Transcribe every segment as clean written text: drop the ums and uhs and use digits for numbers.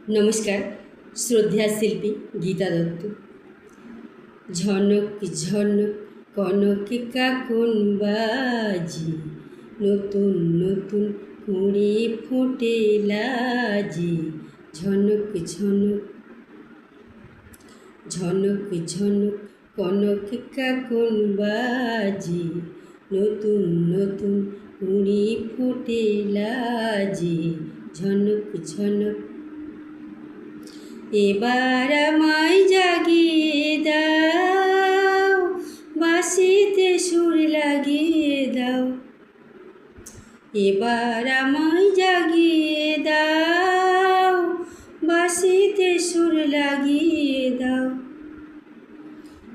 নমস্কার, শ্রদ্ধেয়া শিল্পী গীতা দত্ত। ঝনক ঝনক কনকে কাকন বাজি, নতুন নতুন কুঁড়ি ফোটে লাজি। ঝনক ঝনক ঝনক ঝনক কনকে কাকন বাজি, নতুন নতুন কুঁড়ি ফোটে লাজি। ঝনক ঝনক এবার আমায় জাগিয়ে দাও, বাঁশিতে সুর লাগিয়ে দাও। এবার আমায় জাগিয়ে দাও, বাঁশিতে সুর লাগিয়ে দাও।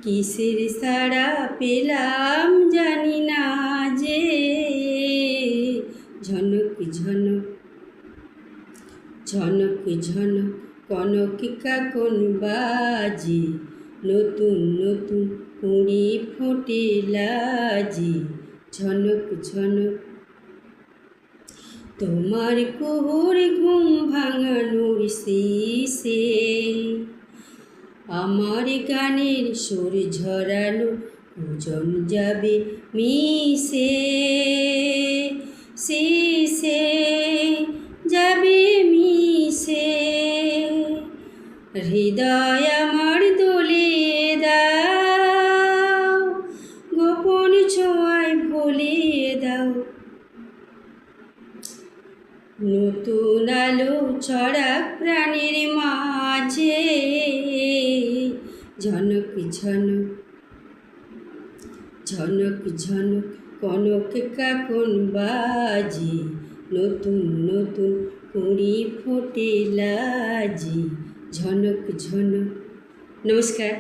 কিসের সাড়া পেলাম জানি না যে, ঝনক ঝনক ঝনক ঝনক কনকে কাকন বাজি, নতুন নতুন কুঁড়ি ফোটে লাজি। ঝনক ঝনক তোমার কুহুর ঘুম ভাঙানোর শেষে, আমার গানের সুর ঝরানো ওজন যাবে মিশে। শেষে যাবে মিশে, হৃদয় আমার দোলিয়ে দাও, গোপন ছোঁয়ায় ভুলিয়ে দাও। নতুন আলো ছড়াক প্রাণের মাঝে, ঝনক ঝনক ঝনক ঝনক কনকে কাকন বাজি, নতুন নতুন কুঁড়ি ফোটে লাজি। ঝনক ঝনক। নমস্কার,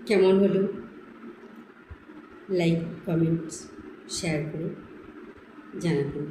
কেমন হলো? লাইক, কমেন্টস, শেয়ার করে জানাবেন।